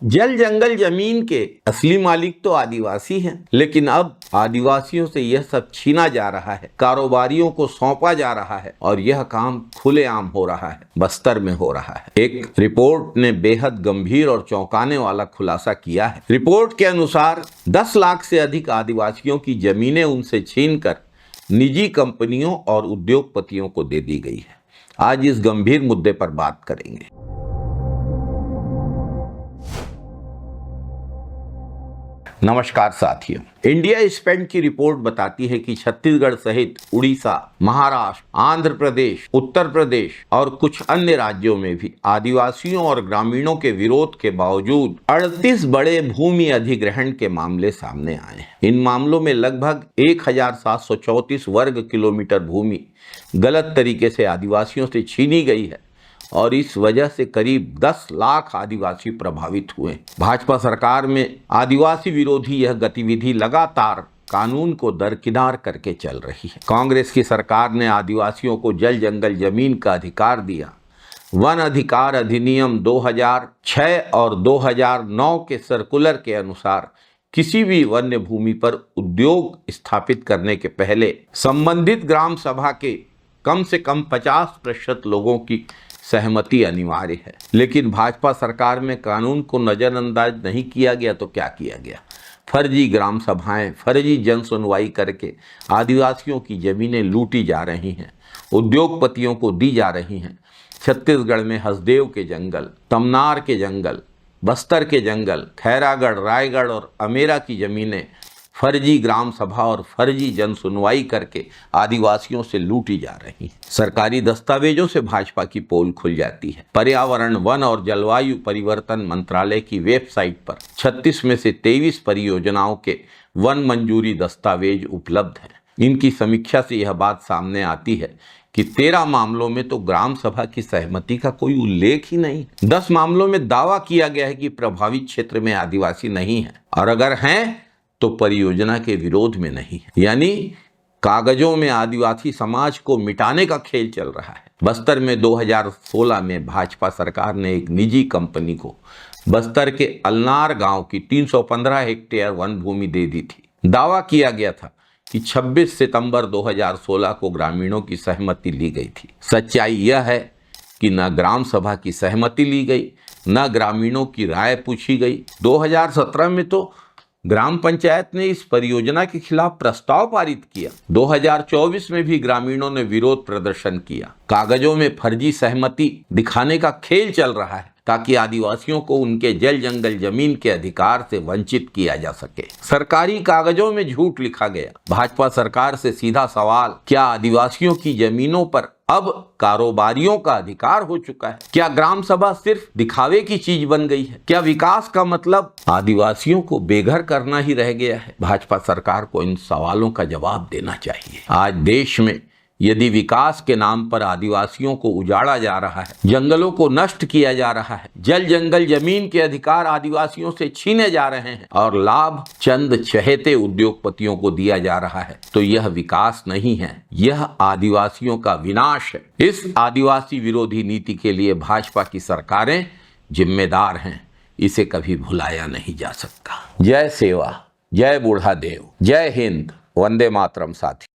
जल जंगल जमीन के असली मालिक तो आदिवासी हैं, लेकिन अब आदिवासियों से यह सब छीना जा रहा है, कारोबारियों को सौंपा जा रहा है और यह काम खुलेआम हो रहा है, बस्तर में हो रहा है। एक रिपोर्ट ने बेहद गंभीर और चौंकाने वाला खुलासा किया है। रिपोर्ट के अनुसार 10 लाख से अधिक आदिवासियों की जमीनें उनसे छीनकर निजी कंपनियों और उद्योगपतियों को दे दी गई है। आज इस गंभीर मुद्दे पर बात करेंगे। नमस्कार साथियों, इंडिया स्पेंड की रिपोर्ट बताती है कि छत्तीसगढ़ सहित उड़ीसा, महाराष्ट्र, आंध्र प्रदेश, उत्तर प्रदेश और कुछ अन्य राज्यों में भी आदिवासियों और ग्रामीणों के विरोध के बावजूद 38 बड़े भूमि अधिग्रहण के मामले सामने आए हैं। इन मामलों में लगभग 1734 वर्ग किलोमीटर भूमि गलत तरीके से आदिवासियों से छीनी गई है और इस वजह से करीब 10 लाख आदिवासी प्रभावित हुए। भाजपा सरकार में आदिवासी विरोधी यह गतिविधि लगातार कानून को दरकिनार करके चल रही है। कांग्रेस की सरकार ने आदिवासियों को जल जंगल जमीन का अधिकार दिया। वन अधिकार अधिनियम 2006 और 2009 के सर्कुलर के अनुसार किसी भी वन्य भूमि पर उद्योग स्थापित करने के पहले संबंधित ग्राम सभा के कम से कम 50% लोगों की सहमति अनिवार्य है। लेकिन भाजपा सरकार में कानून को नजरअंदाज नहीं किया गया तो क्या किया गया? फर्जी ग्राम सभाएं, फर्जी जन सुनवाई करके आदिवासियों की जमीनें लूटी जा रही हैं, उद्योगपतियों को दी जा रही हैं। छत्तीसगढ़ में हसदेव के जंगल, तमनार के जंगल, बस्तर के जंगल, खैरागढ़, रायगढ़ और अमेरा की जमीनें फर्जी ग्राम सभा और फर्जी जन सुनवाई करके आदिवासियों से लूटी जा रही हैं। सरकारी दस्तावेजों से भाजपा की पोल खुल जाती है। पर्यावरण, वन और जलवायु परिवर्तन मंत्रालय की वेबसाइट पर 36 में से 23 परियोजनाओं के वन मंजूरी दस्तावेज उपलब्ध हैं। इनकी समीक्षा से यह बात सामने आती है कि 13 मामलों में तो ग्राम सभा की सहमति का कोई उल्लेख ही नहीं। 10 मामलों में दावा किया गया है कि प्रभावित क्षेत्र में आदिवासी नहीं है, और अगर हैं तो परियोजना के विरोध में नहीं है। यानी कागजों में आदिवासी समाज को मिटाने का खेल चल रहा है। बस्तर में 2016 में भाजपा सरकार ने एक निजी कंपनी को बस्तर के अलनार गांव की 315 हेक्टेयर वन भूमि दे दी थी। दावा किया गया था कि 26 सितंबर 2016 को ग्रामीणों की सहमति ली गई थी। सच्चाई यह है कि न ग्राम सभा की सहमति ली गई, न ग्रामीणों की राय पूछी गई। 2017 में तो ग्राम पंचायत ने इस परियोजना के खिलाफ प्रस्ताव पारित किया। 2024 में भी ग्रामीणों ने विरोध प्रदर्शन किया। कागजों में फर्जी सहमति दिखाने का खेल चल रहा है ताकि आदिवासियों को उनके जल जंगल जमीन के अधिकार से वंचित किया जा सके। सरकारी कागजों में झूठ लिखा गया। भाजपा सरकार से सीधा सवाल, क्या आदिवासियों की जमीनों पर अब कारोबारियों का अधिकार हो चुका है? क्या ग्राम सभा सिर्फ दिखावे की चीज बन गई है? क्या विकास का मतलब आदिवासियों को बेघर करना ही रह गया है? भाजपा सरकार को इन सवालों का जवाब देना चाहिए। आज देश में यदि विकास के नाम पर आदिवासियों को उजाड़ा जा रहा है, जंगलों को नष्ट किया जा रहा है, जल जंगल जमीन के अधिकार आदिवासियों से छीने जा रहे हैं और लाभ चंद चहेते उद्योगपतियों को दिया जा रहा है, तो यह विकास नहीं है, यह आदिवासियों का विनाश है। इस आदिवासी विरोधी नीति के लिए भाजपा की सरकारें जिम्मेदार हैं। इसे कभी भुलाया नहीं जा सकता। जय सेवा, जय बूढ़ा देव, जय हिंद, वंदे मातरम साथी।